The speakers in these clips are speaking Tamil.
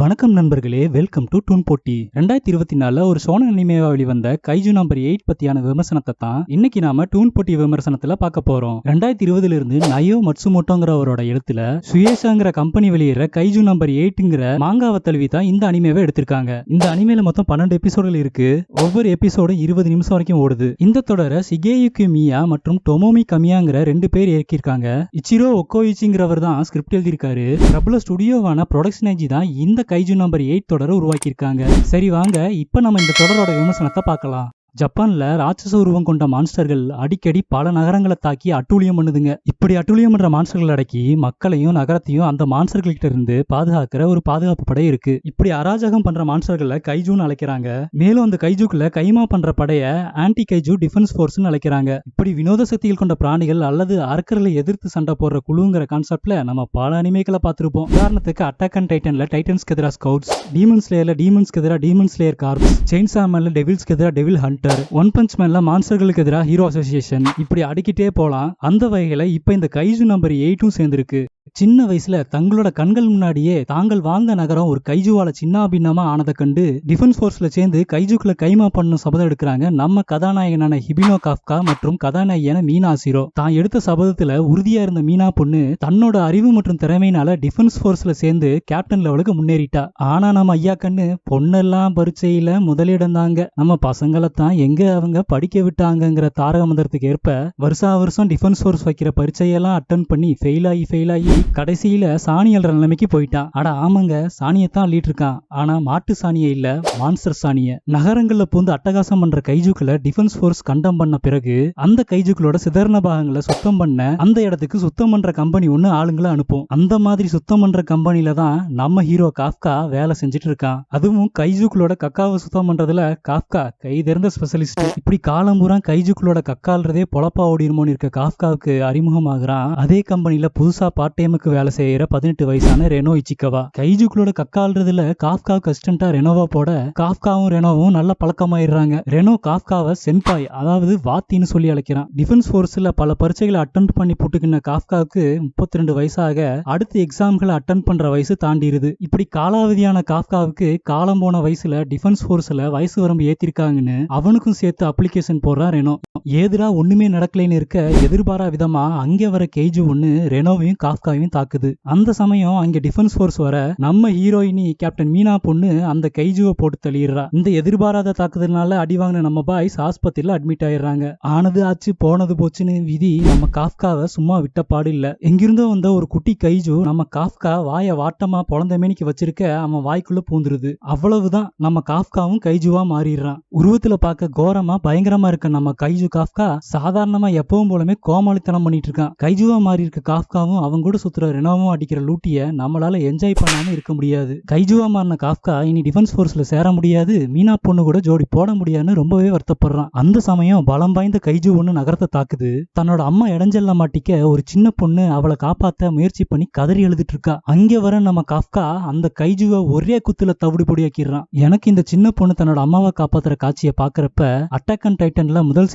வணக்கம் நண்பர்களே, வெல்கம் டு டூன் போட்டி. 2024 ஒரு சோனன் அனிமேவா வெளிவந்த கைஜு நம்பர் 8 பத்தியான விமர்சனத்தை தான் இன்னைக்கு நாம டூன் போட்டி விமர்சனத்துல பார்க்க போறோம். 2020 இருந்து நயோ மட்சுமோட்டோங்கிறவரோட எழுத்துல சுயேஷாங்கிற கம்பெனி வெளியிடுற கைஜு நம்பர் 8ங்கிற மாங்காவை தழுவி தான் இந்த அனிமேவை எடுத்திருக்காங்க. இந்த அனிமேல மொத்தம் 12 எபிசோடுகள் இருக்கு. ஒவ்வொரு எபிசோடும் 20 நிமிஷம் வரைக்கும் ஓடுது. இந்த தொடரை சிகேயுகி மியா மற்றும் டொமோமி கமியாங்கிற 2 பேர் இயக்கியிருக்காங்க. இச்சிரோ ஒக்கோயிச்சிங்கிறவர் தான் ஸ்கிரிப்ட் எழுதியிருக்காரு. பிரபல ஸ்டுடியோவான ப்ரொடக்ஷன் ஏஜி தான் இந்த கைஜு நம்பர் 8 தொடரை உருவாக்கியிருக்காங்க. சரி வாங்க, இப்ப நம்ம இந்த தொடரோட விமர்சனத்தை பார்க்கலாம். ஜப்பான்ல ராட்சச உருவம் கொண்ட மான்ஸ்டர்கள் அடிக்கடி பல நகரங்களை தாக்கி அட்டூழியம் பண்ணுதுங்க. இப்படி அட்டூழியம் பண்ற மான்ஸ்டர்கள் அடக்கி மக்களையும் நகரத்தையும் அந்த மான்ஸ்டர்கள்கிட்ட இருந்து பாதுகாக்கிற ஒரு பாதுகாப்பு படை இருக்கு. இப்படி அராஜகம் பண்ற மான்ஸ்டர்களை கைஜூன்னு அழைக்கிறாங்க. மேலும் அந்த கைஜூக்குள்ள கைமா பண்ற படைய ஆன்டி கைஜூ டிஃபென்ஸ் போர்ஸ்னு அழைக்கிறாங்க. இப்படி வினோத சக்திகள் கொண்ட பிராணிகள் அல்லது அரக்கர்களை எதிர்த்து சண்டை போடுற குழுங்கிற கான்செப்ட்ல நம்ம பல அனிமேக்களை பார்த்திருப்போம். உதாரணத்துக்கு அட்டாக் அண்ட் டைட்டன்ல டைட்டன்ஸ்க்கு எதிராக ஸ்கவுட்ஸ், டீமன் ஸ்லேயர்ல டீமன்ஸ்க்கு எதிராக டீமன் ஸ்லேயர் கார்ப்ஸ், செயின்சா மேன்ல டெவில்ஸ்க்கு எதிராக டெவில் ஹண்ட், ஒன் பஞ்ச் மேன்ல மான்ஸ்டர்களுக்கு எதிராக ஹீரோ அசோசியேஷன், இப்படி அடிக்கிட்டே போலாம். அந்த வகையில இப்ப இந்த கைஜு நம்பர் 8 சேர்ந்திருக்கு. சின்ன வயசுல தங்களோட கண்கள் முன்னாடியே தாங்கள் வாழ்ந்த நகரம் ஒரு கைஜுவால சின்ன பின்னமா ஆனதை கண்டு டிஃபென்ஸ் போர்ஸ்ல சேர்ந்து கைஜுக்குள்ள கைமா பண்ணும் சபதம் எடுக்கிறாங்க நம்ம கதாநாயகனான ஹிபினோ காஃப்கா மற்றும் கதாநாயகியான மீனா சிரோ. தான் எடுத்த சபதத்துல உறுதியா இருந்த மீனா பொண்ணு தன்னோட அறிவு மற்றும் திறமையினால டிஃபென்ஸ் போர்ஸ்ல சேர்ந்து கேப்டன் லெவலுக்கு முன்னேறிட்டா. ஆனா நம்ம ஐயா கண்ணு பொண்ணெல்லாம் பரீட்சையில முதலிடம் தாங்க, நம்ம பசங்களைத்தான் எங்க அவங்க படிக்க விட்டாங்கிற தாரக மந்திரத்துக்கு ஏற்ப வருஷா வருஷம் டிஃபென்ஸ் போர்ஸ் வைக்கிற பரீட்சையெல்லாம் அட்டன் பண்ணி ஃபெயில் ஆகி கடைசியில சாணி அல்ற நிலைமைக்கு போயிட்டான். அட ஆமாங்க, சாணியத்தான் அள்ளிட்டு இருக்கான். ஆனா மாட்டு சாணிய இல்ல, மான்ஸ்டர் சாணிய. நகரங்கள்ல பூந்து அட்டகாசம் பண்ற கைஜுக்களை டிஃபென்ஸ் போர்ஸ் கண்டம் பண்ண பிறகு அந்த கைஜுக்களோட சிதறன பாகங்களை சுத்தம் பண்ண அந்த இடத்துக்கு சுத்தம் பண்ற கம்பெனி ஒண்ணு ஆளுங்களை அனுப்பும். அந்த மாதிரி சுத்தம் பண்ற கம்பெனில தான் நம்ம ஹீரோ காஃப்கா வேலை செஞ்சுட்டு இருக்கான். அதுவும் கைஜுக்களோட கக்காவை சுத்தம் பண்றதுல காஃப்கா கை தெரிந்த ஸ்பெஷலிஸ்ட். இப்படி காலம்பூரா கைஜுக்களோட கக்கால்றதே பொழப்பா ஓடிருமோன்னு இருக்க காஃப்காவுக்கு அறிமுகமாகறான் அதே கம்பெனில புதுசா பார்ட் டைமுக்கு வேலை செய்யற 18 வயசான ரெனோ இச்சிகவா. கைஜுக்களோட கக்கால்றதுல காஃப்காவுக்கு அசிஸ்டண்டா ரெனோவா போட காஃப்காவும் ரெனோவும் நல்ல பழக்கமாயிடுறாங்க. ரெனோ காஃப்காவை சென்பாய், அதாவது வாத்தின்னு சொல்லி அழைக்கிறான். டிஃபென்ஸ் போர்ஸ்ல பல பரீட்சைகளை அட்டன் பண்ணி போட்டுக்கின காஃப்காவுக்கு 32 வயசாக அடுத்த எக்ஸாம்களை அட்டன் பண்ற வயசு தாண்டிடுது. இப்படி காலாவதியான காஃப்காவுக்கு காலம் போன வயசுல டிஃபென்ஸ் போர்ஸ்ல வயசு வரம்பு ஏத்திருக்காங்கன்னு அவனுக்கும் சேர்த்து அப்ளிகேஷன் போடுறான் ரெனோ. ஏதுரா ஒண்ணுமே நடக்கலைன்னு இருக்க எதிர்பாரா விதமா அங்கே வர கேஜு ஒண்ணு ரெனோவையும் காஃப்காவையும் தாக்குது. அந்த சமயம் அங்க டிஃபென்ஸ் போர்ஸ் வர நம்ம ஹீரோயினி கேப்டன் மீனா பொண்ணு அந்த கைஜுவை போட்டு தள்ளிடுறா. இந்த எதிர்பாராத தாக்குதல்னால அடி வாங்கின நம்ம பாய்ஸ் ஆஸ்பத்திரியில அட்மிட் ஆயிடுறாங்க. ஆனது ஆச்சு போனது போச்சுன்னு விதி நம்ம காஃப்காவை சும்மா விட்ட பாடு இல்ல. எங்கிருந்தோ வந்த ஒரு குட்டி கைஜு நம்ம காஃப்கா வாய வாட்டமா பொழந்த மேனிக்கு வச்சிருக்க அவன் வாய்க்குள்ள பூந்துருது. அவ்வளவுதான், நம்ம காஃப்காவும் கைஜுவா மாறிடுறான். உருவத்துல பார்க்க கோரமா பயங்கரமா இருக்க நம்ம கைஜு காஃப்கா சாதாரணமா எப்பவும் போலமே கோமாளித்தனம் பண்ணிட்டு இருக்கான். கைஜுவா மாறி இருக்க காஃப்காவும் அவங்க கூட சுத்துற ரெனோவும் அடிக்கிற லூட்டிய நம்மளால என்ஜாய் பண்ணாம இருக்க முடியாது. கைஜுவா மாறின காஃப்கா இனி டிஃபென்ஸ் போர்ஸ்ல சேர முடியாது, மீனா பொண்ணு கூட ஜோடி போட முடியாதுன்னு ரொம்பவே வருத்தப்படுறான். அந்த சமயம் பலம் வாய்ந்த கைஜு ஒண்ணு நகரத்தை தாக்குது. தன்னோட அம்மா இடைஞ்சல்ல மாட்டிக்க ஒரு சின்ன பொண்ணு அவளை காப்பாத்த முயற்சி பண்ணி கதறி எழுதிட்டு இருக்கா. அங்க வர நம்ம காஃப்கா அந்த கைஜுவை ஒரே குத்துல தவிடு பொடியாக்கிடுறான். எனக்கு இந்த சின்ன பொண்ணு தன்னோட அம்மாவை காப்பாத்துற காட்சியை பாக்குறப்ப அட்டாக் அண்ட் டைட்டன்ல முதல்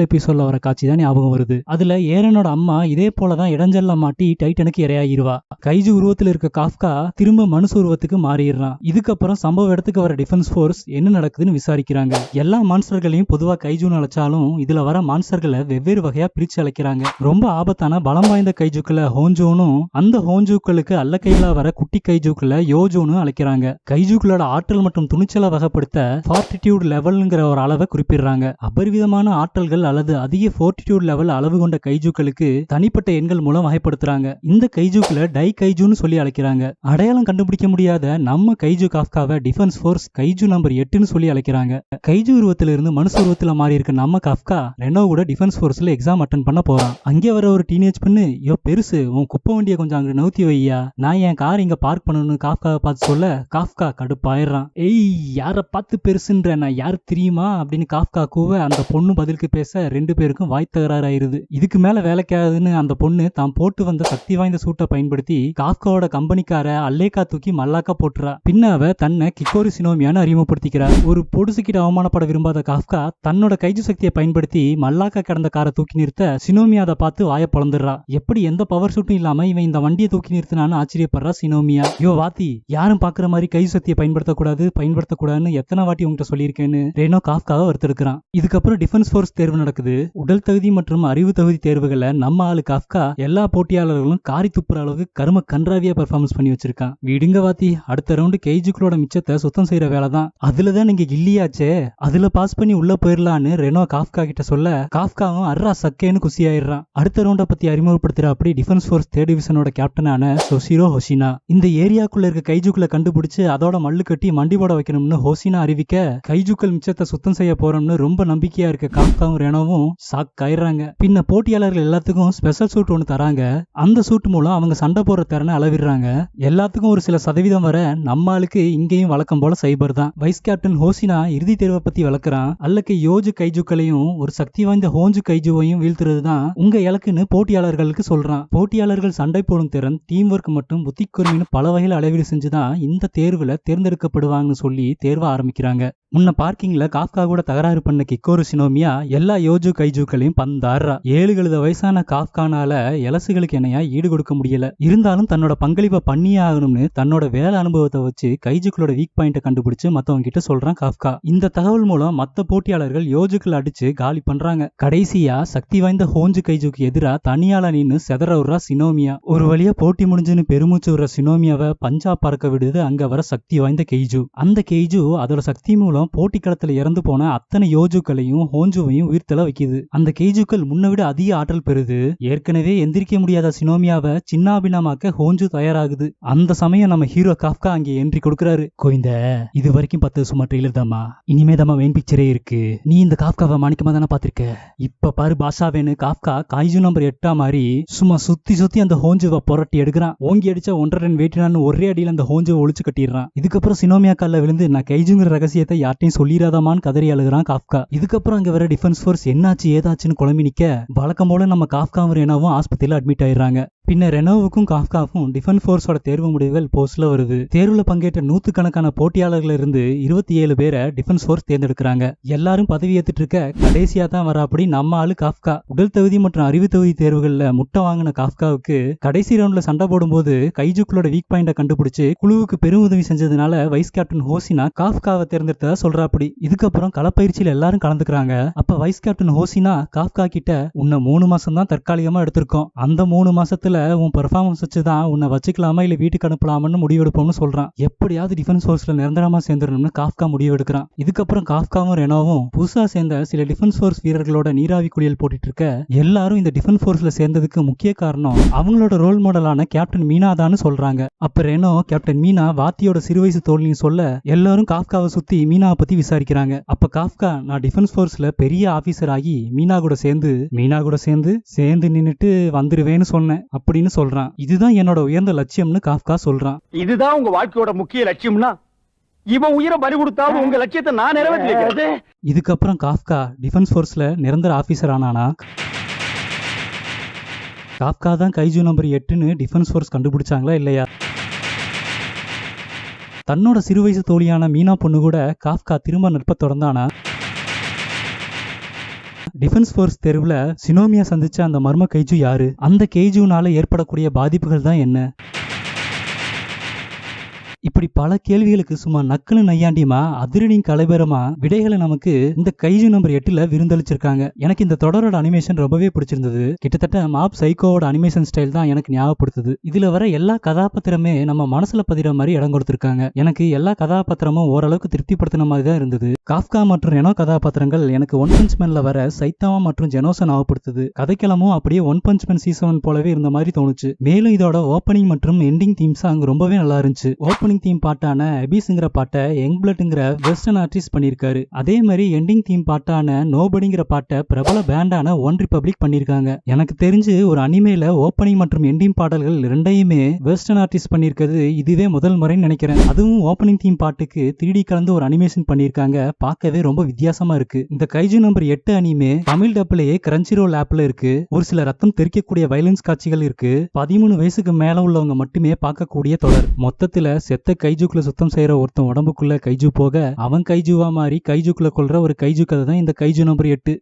எபிசோட்ல வர காட்சி தான் ஞாபகம் வருது. அதுல ஏரனோட அம்மா இதே போலதான் இடைஞ்சல்ல மாட்டி டைட்டனுக்கு இரையாகிருவா. கைஜு உருவத்தில் இருக்க காஃப்கா திரும்ப மனுஷ உருவத்துக்கு மாறிடுறான். இதுக்கப்புறம் சம்பவ இடத்துக்கு வர டிஃபென்ஸ் போர்ஸ் என்ன நடக்குதுன்னு விசாரிக்கிறாங்க. எல்லா மான்ஸ்டர்களையும் பொதுவா கைஜுன்னு அழைச்சாலும் இதுல வர மான்ஸ்டர்களை வெவ்வேறு வகையா பிரிச்சு அழைக்கிறாங்க. ரொம்ப ஆபத்தான பலம் வாய்ந்த கைஜுக்களை ஹோஞ்சோனும் அந்த ஹோஞ்சூக்களுக்கு அல்ல கையில வர குட்டி கைஜுக்களை யோஜோன்னு அழைக்கிறாங்க. கைஜுக்களோட ஆற்றல் மற்றும் துணிச்சலை வகைப்படுத்த ஃபார்ட்டிடியூட் லெவல்ங்கிற ஒரு அளவை குறிப்பிடுறாங்க. அபரிவிதமான ஆற்றல்கள் அல்லது அதிக ஃபோர்ட்டிடியூட் லெவல் அளவு கொண்ட கைஜுக்களுக்கு தனிப்பட்ட எண்கள் மூலம் வகைப்படுத்துறாங்க. இந்த கைஜுக்களை டை கைஜுன்னு சொல்லி அழைக்கிறாங்க. அடையாளம் கண்டுபிடிக்க முடியாத நம்ம கைஜு காஃப்காவை டிஃபென்ஸ் போர்ஸ் கைஜு நம்பர் 8ன்னு சொல்லி அழைக்கிறாங்க. கைஜு உருவத்தில இருந்து மனுஷ உருவத்துல மாறி இருக்க நம்ம காஃப்கா ரெனோ கூட டிஃபென்ஸ் போர்ஸ்ல எக்ஸாம் அட்டன் பண்ண போறான். அங்கே வர ஒரு டீனேஜ் பொண்ணு, யோ பெருசு உன் குப்பை வண்டியை கொஞ்சம் அங்க நவுத்தி வையா, நான் என் கார் இங்க பார்க் பண்ணணும்னு காஃப்காவை பார்த்து சொல்ல காஃப்கா கடுப்பாயிடுறான். ஏய் யார பார்த்து பெருசுன்ற, நான் யாரு தெரியுமா அப்படின்னு காஃப்கா கூவ அந்த பொண்ணு பதிலுக்கு பேச 2 பேருக்கும் வாய் தகராறு ஆயிருது. இதுக்கு மேல வேலைக்காதுன்னு அந்த பொண்ணு தான் போட்டு வந்த சக்தி வாய்ந்த வாய்ந்த சூட்டை பயன்படுத்தி காஃப்காவோட கம்பெனிக்கார அல்லேக்கா தூக்கி மல்லாக்கா போட்டுறா. பின்ன அவ தன்னை கிக்கோரி சினோமியான்னு அறிமுகப்படுத்திக்கிறா. ஒரு பொடுசுக்கிட்ட அவமானப்பட விரும்பாத காஃப்கா தன்னோட கைஜு சக்தியை பயன்படுத்தி மல்லாக்கா கிடந்த காரை தூக்கி நிறுத்த சினோமியா அதை பார்த்து வாய பொளந்துடுறா. எப்படி எந்த பவர் சூட்டும் இல்லாம இவன் இந்த வண்டியை தூக்கி நிறுத்தினான்னு ஆச்சரியப்படுறா சினோமியா. யோ வாத்தி, யாரும் பாக்குற மாதிரி கைஜு சக்தியை பயன்படுத்தக்கூடாதுன்னு எத்தனை வாட்டி உங்ககிட்ட சொல்லியிருக்கேன்னு ரெனோ காஃப்காவை வறுத்தெடுக்கிறான். இதுக்கப்புறம் டிஃபென்ஸ் ஃபோர்ஸ் தேர்வு நடக்குது. உடல் தகுதி மற்றும் அறிவு தகுதி தேர்வுகளை நம்ம ஆளு காஃப்கா எல்லா போட்டியாளர்களும் காரி துப்புற அளவுக்கு கரும கன்றாவியா பெர்ஃபார்மன்ஸ் பண்ணி வச்சிருக்கான். விடுங்க வாத்தி, அடுத்த ரவுண்டு கைஜுக்களோட மிச்சத்தை சுத்தம் செய்யற வேலை தான். அதுலதான் நீங்க இல்லையாச்சே, அதுல பாஸ் பண்ணி உள்ள போயிடலான்னு ரெனோ காஃப்கா கிட்ட சொல்ல காஃப்காவும் அர்ரா சக்கேன்னு குசியாயிடுறான். அடுத்த ரவுண்டை பத்தி அறிமுகப்படுத்துற அப்படி டிஃபென்ஸ் ஃபோர்ஸ் தேர்ட் டிவிஷனோட கேப்டனான சொசிரோ ஹொசினா இந்த ஏரியாக்குள்ள இருக்க கைஜுக்களை கண்டுபிடிச்சு அதோட மல்லு கட்டி மண்டி போட வைக்கணும்னு ஹொசினா அறிவிக்க கைஜுக்கள் மிச்சத்தை சுத்தம் செய்ய போறோம்னு ரொம்ப நம்பிக்கையா இருக்க காஃப்காவும் ரெனோவும் ஷாக் ஆயிடுறாங்க. பின்ன போட்டியாளர்கள் எல்லாத்துக்கும் ஸ்பெஷல் சூட் ஒன்று தராங்க. அந்த சூட் மூலம் அவங்க சண்டை போற திறனை அளவிடுறாங்க. எல்லாத்துக்கும் ஒரு சில சதவீதம் வர நம்ம ஆளுக்கு இங்கேயும் வழக்கம் போல சைபர் தான். வைஸ் கேப்டன் ஹோசினா இறுதி தேர்வை பத்தி விளக்குறான். அல்லக்கு யோஜு கைஜுக்களையும் ஒரு சக்தி வாய்ந்த ஹோஞ்சு கைஜுவையும் வீழ்த்துறது தான் உங்க இலக்குன்னு போட்டியாளர்களுக்கு சொல்றான். போட்டியாளர்கள் சண்டை போடும் திறன், டீம் ஒர்க் மற்றும் புத்தி கூர்மைன்னு பல வகையில் அளவீடு செஞ்சுதான் இந்த தேர்வுல தேர்ந்தெடுக்கப்படுவாங்கன்னு சொல்லி தேர்வை ஆரம்பிக்கிறாங்க. முன்ன பார்க்கிங்ல காஃப்கா கூட தகராறு பண்ண கிக்கோரு சினோமியா எல்லா யோஜு கைஜுக்களையும் பந்தாடுறா. 7 வயசான காஃப்கானால எலசுகளுக்கு என்னையா ஈடு கொடுக்க முடியல. இருந்தாலும் தன்னோட பங்களிப்பை பண்ணியே ஆகணும்னு தன்னோட வேலை அனுபவத்தை வச்சு கைஜுக்களோட வீக் பாயிண்ட கண்டுபிடிச்சு மத்தவங்க கிட்ட சொல்றான் காஃப்கா. இந்த தகவல் மூலம் மத்த போட்டியாளர்கள் யோஜுக்கள் அடிச்சு காலி பண்றாங்க. கடைசியா சக்தி வாய்ந்த ஹோஞ்சு கைஜுக்கு எதிரா தனியால நின்னு செதற விடுறா சினோமியா. ஒரு வழியா போட்டி முடிஞ்சுன்னு பெருமூச்சு விடுற சினோமியாவை பஞ்சா பறக்க விடுது அங்க வர சக்தி வாய்ந்த கெய்ஜு. அந்த கெய்ஜு அதோட சக்தி மூலம் போட்டி களத்துல இறந்து போன அத்தனை யோஜுக்களையும் ஹோஞ்சுவையும் உயிர்த்தல வைக்குது. அந்த கெய்ஜுக்கள் முன்ன விட அதிக ஆற்றல் பெறுது. ஏற்கனவே எந்திரிக்க முடியாத சினோமியாவை சின்னாபின்னமாக்க ஹோஞ்சு தயாராகுது. அந்த சமயம் நம்ம ஹீரோ காஃப்கா அங்கே என்ட்ரி கொடுக்கறாரு. கோயிந்த, இது வரைக்கும் 10 சும்மா ட்ரெய்லர் தாமா, இனிமே தாமா மெயின் பிக்சரே இருக்கு. நீ இந்த காஃப்காவை மாணிக்கமா தானே பாத்திருக்க. இப்ப பாரு பாஷாவேன்னு காஃப்கா காய்ஜு நம்பர் 8 மாதிரி சும்மா சுத்தி அந்த ஹோஞ்சுவை புரட்டி எடுக்கிறான். ஓங்கி அடிச்சா 1.5 ரன் வெயிட்டினான்னு ஒரே அடியில் அந்த ஹோஞ்சுவை ஒழிச்சு கட்டிடுறான். இதுக்கப்புறம் சினோமியா கால்ல விழுந்து நான் கைஜுங்கிற ரகசியத்தை யார்ட்டையும் சொல்லிடாதமான்னு கதறி அழுகிறான் காஃப்கா. இதுக்கப்புறம் அங்க வர டிஃபென்ஸ் ஃபோர்ஸ் என்னாச்சு ஏதாச்சுன்னு குழம்பி நிக்க வழக்கம் போல நம்ம காஃப்காவும் ரெனோவும் ஆஸ்பத்திரியில அட்மிட் ஆயிடுறாங்க. பின்ன ரெனோவுக்கும் காஃப்காவுக்கும் டிஃபென்ஸ் ஃபோர்ஸோட தேர்வு முடிவுகள் போஸ்ட்ல வருது. தேர்வுல பங்கேற்ற 100கணக்கான போட்டியாளர்கள் இருந்து 27 பேரை டிஃபென்ஸ் ஃபோர்ஸ் தேர்ந்தெடுக்கிறாங்க. எல்லாரும் பதவி ஏத்துட்டு இருக்க கடைசியா தான் வர அப்படி நம்ம ஆளு காஃப்கா. உடல் தகுதி மற்றும் அறிவு தகுதி தேர்வுகள்ல முட்டை வாங்கின காஃப்காவுக்கு கடைசி ரவுண்ட்ல சண்டை போடும்போது கைஜுக்களோட வீக் பாயிண்ட கண்டுபிடிச்சு குழுவுக்கு பெரும் உதவி செஞ்சதுனால வைஸ் கேப்டன் ஹோசினா காஃப்காவை தேர்ந்தெடுத்ததா சொல்றாப்படி. இதுக்கப்புறம் களப்பயிற்சியில எல்லாரும் கலந்துக்கிறாங்க. அப்ப வைஸ் கேப்டன் ஹோசினா காஃப்கா கிட்ட உன்னை 3 மாசம் தான் தற்காலிகமா எடுத்திருக்கோம். அந்த 3 மாசத்துல உன் பெர்ஃபார்மன்ஸ் வச்சுதான் உன்னை வச்சுக்கலாமா இல்ல வீட்டுக்கு அனுப்பலாமான்னு முடிவெடுப்போம்னு சொல்றான். எப்படியாவது டிஃபென்ஸ் ஃபோர்ஸ்ல நிரந்தரமா சேர்ந்துடணும்னு காஃப்கா முடிவெடுக்கிறான். இதுக்கப்புறம் காஃப்காவும் ரெனோவும் புதுசா சேர்ந்த சில டிஃபென்ஸ் ஃபோர்ஸ் வீரர்களோட நீராவி குளியல் போட்டுட்டு இருக்க எல்லாரும் இந்த டிஃபென்ஸ் ஃபோர்ஸ்ல சேர்ந்ததுக்கு முக்கிய காரணம் அவங்களோட ரோல் மாடலான கேப்டன் மீனா தான் சொல்றாங்க. அப்ப ரெனோ கேப்டன் மீனா வாத்தியோட சிறு வயசு தோல்வின்னு சொல்ல எல்லாரும் காஃப்காவை சுத்தி மீனாவை பத்தி விசாரிக்கிறாங்க. அப்ப காஃப்கா நான் டிஃபென்ஸ் ஃபோர்ஸ்ல பெரிய ஆபீசர் ஆகி மீனா கூட சேர்ந்து நின்னுட்டு வந்துருவேன்னு சொன்னேன் அப்படின்னு சொல்றான். இதுதான் என்னோட உயர்ந்த லட்சியம்னு காஃப்கா சொல்றான். இதுதான் உங்க வாழ்க்கையோட முக்கிய லட்சியம்னா இவன் உயிரை பறி கொடுத்தாலும் உங்க லட்சியத்தை நான் நிறைவேற்றுறேன். இதுக்கப்புறம் காஃப்கா டிஃபென்ஸ் ஃபோர்ஸ்ல நிரந்தர ஆபீசர் ஆனானா? காஃப்கா தான் கைஜு நம்பர் 8ன்னு டிஃபென்ஸ் ஃபோர்ஸ் கண்டுபிடிச்சாங்களா இல்லையா? தன்னோட சிறு வயசு தோழியான மீனா பொண்ணு கூட காஃப்கா திரும்ப நட்ப தொடர்ந்தானா? டிஃபென்ஸ் ஃபோர்ஸ் தேர்வுல சினோமியா சந்திச்ச அந்த மர்ம கைஜு யாரு? அந்த கைஜுனால ஏற்படக்கூடிய பாதிப்புகள் தான் என்ன? இப்படி பல கேள்விகளுக்கு சும்மா நக்கலு நையாண்டியமா அதிரடி கலைபெறமா விடைகளை நமக்கு இந்த கைஜு நம்பர் 8ல விருந்தளிச்சிருக்காங்க. எனக்கு இந்த தொடரோட அனிமேஷன் ரொம்பவே பிடிச்சிருந்தது. கிட்டத்தட்ட மாப் சைக்கோவோட அனிமேஷன் ஸ்டைல் தான் எனக்கு ஞாபகப்படுத்துது. இதுல வர எல்லா கதாபாத்திரமே நம்ம மனசுல பதிர மாதிரி இடம் கொடுத்திருக்காங்க. எனக்கு எல்லா கதாபாத்திரமும் ஓரளவுக்கு திருப்திப்படுத்தின மாதிரி தான் இருந்தது. காஃப்கா மற்றும் ரெனோ கதாபாத்திரங்கள் எனக்கு ஒன் பஞ்ச் மேன்ல வர சைத்தாமா மற்றும் ஜெனோஸை ஞாபகப்படுத்துது. கதைக்களமும் அப்படியே ஒன் பஞ்ச் மேன் சீசன் போலவே இருந்த மாதிரி தோணுச்சு. மேலும் இதோட ஓப்பனிங் மற்றும் எண்டிங் தீம்ஸ் அங்க ரொம்பவே நல்லா இருந்துச்சு. ஓப்பனிங் ஓப்பனிங் தீம் பாட்டான அபிஸ்ங்கிற பாட்டை யங் பிளட்ங்கிற வெஸ்டர்ன் ஆர்டிஸ்ட் பண்ணியிருக்காரு. அதே மாதிரி எண்டிங் தீம் பாட்டான நோபடிங்கிற பாட்டை பிரபல பேண்டான ஒன் ரிபப்ளிக் பண்ணியிருக்காங்க. எனக்கு தெரிஞ்சு ஒரு அனிமேல ஓப்பனிங் மற்றும் எண்டிங் பாடல்கள் ரெண்டையுமே வெஸ்டர்ன் ஆர்டிஸ்ட் பண்ணியிருக்கிறது இதுவே முதல் முறைன்னு நினைக்கிறேன். அதுவும் ஓப்பனிங் தீம் பாட்டுக்கு 3D கலந்து ஒரு அனிமேஷன் பண்ணியிருக்காங்க. பார்க்கவே ரொம்ப வித்தியாசமா இருக்கு. இந்த கைஜு நம்பர் 8 அனிமே தமிழ் டப்லயே கிரன்ச்சிரோல் ஆப்ல இருக்கு. ஒரு சில ரத்தம் தெறிக்கக்கூடிய வயலன்ஸ் காட்சிகள் இருக்கு. 13 வயசுக்கு மேல உள்ளவங்க மட்டுமே பார்க்கக்கூடிய தொடர். மொத்தத்துல செத்த கைஜுக்குள்ள சுத்தம் செய்யற ஒருத்தன் உடம்புக்குள்ள கைஜு போக அவன் கைஜுவா மாறி கைஜுக்குள்ள கொல்ற ஒரு கைஜு கதை தான் இந்த கைஜு நம்பர் 8.